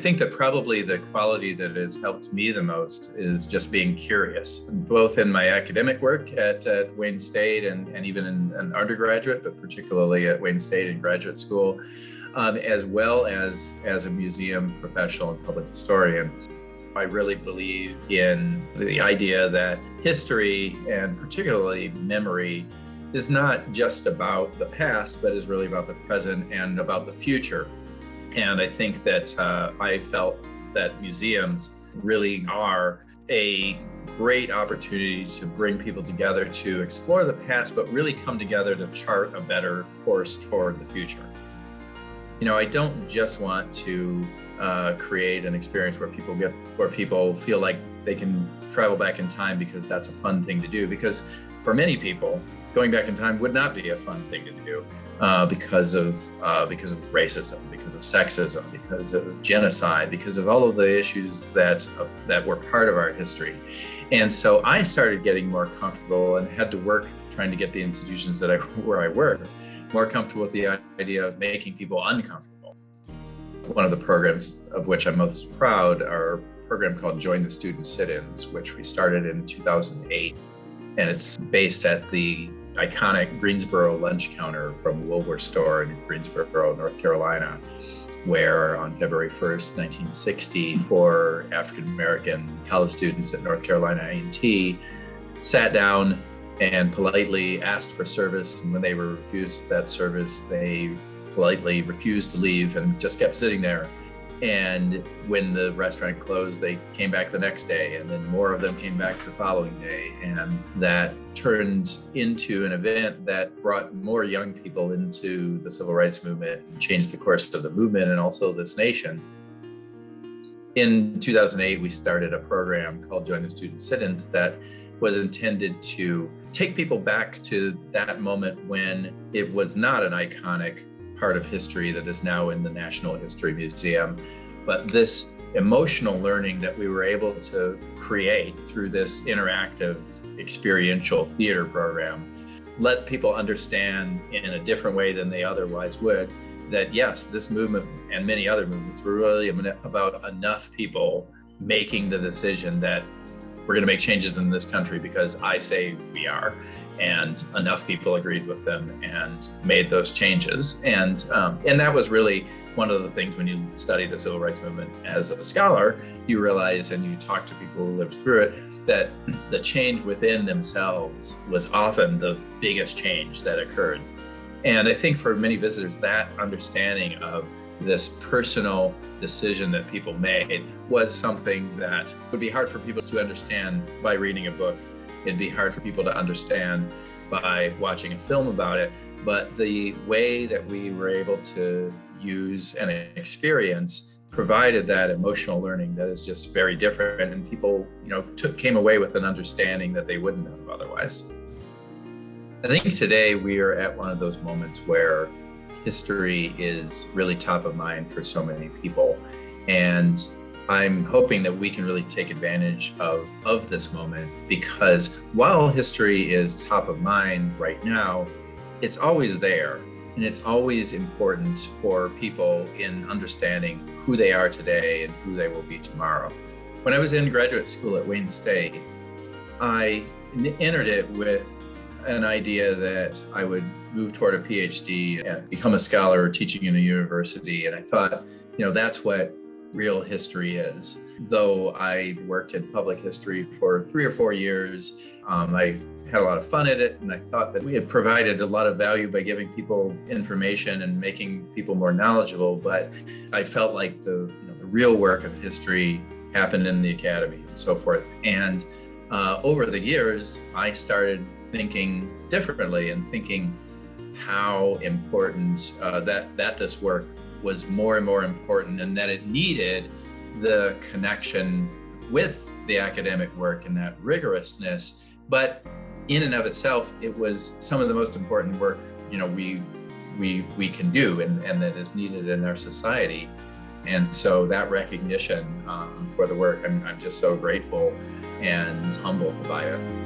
think that probably the quality that has helped me the most is just being curious, both in my academic work at Wayne State and even in an undergraduate, but particularly at Wayne State in graduate school, as well as a museum professional and public historian. I really believe in the idea that history, and particularly memory, is not just about the past, but is really about the present and about the future. And I think that I felt that museums really are a great opportunity to bring people together to explore the past, but really come together to chart a better course toward the future. You know, I don't just want to create an experience where people feel like they can travel back in time because that's a fun thing to do. Because for many people, going back in time would not be a fun thing to do because of racism, because of sexism, because of genocide, because of all of the issues that were part of our history. And so I started getting more comfortable and had to work trying to get the institutions where I worked more comfortable with the idea of making people uncomfortable. One of the programs of which I'm most proud are a program called Join the Student Sit-ins, which we started in 2008. And it's based at the iconic Greensboro lunch counter from Woolworth store in Greensboro, North Carolina, where on February 1st, 1960, 4 African-American college students at North Carolina A&T sat down and politely asked for service. And when they were refused that service, they politely refused to leave and just kept sitting there. And when the restaurant closed, they came back the next day, and then more of them came back the following day. And that turned into an event that brought more young people into the civil rights movement and changed the course of the movement and also this nation. In 2008, we started a program called Join the Student Sit-ins that was intended to take people back to that moment when it was not an iconic part of history that is now in the National History Museum, but this emotional learning that we were able to create through this interactive experiential theater program let people understand in a different way than they otherwise would that yes, this movement and many other movements were really about enough people making the decision that we're going to make changes in this country because I say we are. And enough people agreed with them and made those changes. And that was really one of the things when you study the civil rights movement as a scholar, you realize and you talk to people who lived through it, that the change within themselves was often the biggest change that occurred. And I think for many visitors, that understanding of this personal decision that people made was something that would be hard for people to understand by reading a book. It'd be hard for people to understand by watching a film about it. But the way that we were able to use and experience provided that emotional learning that is just very different. And people, came away with an understanding that they wouldn't have otherwise. I think today we are at one of those moments where history is really top of mind for so many people. And I'm hoping that we can really take advantage of this moment, because while history is top of mind right now, it's always there. And it's always important for people in understanding who they are today and who they will be tomorrow. When I was in graduate school at Wayne State, I entered it with an idea that I would move toward a PhD and become a scholar teaching in a university. And I thought, that's what real history is. Though I worked in public history for 3 or 4 years, I had a lot of fun at it. And I thought that we had provided a lot of value by giving people information and making people more knowledgeable. But I felt like the real work of history happened in the academy and so forth. And over the years, I started thinking differently and thinking how important that this work was more and more important, and that it needed the connection with the academic work and that rigorousness. But in and of itself, it was some of the most important work we can do and that is needed in our society. And so that recognition for the work, I'm just so grateful and humbled by it.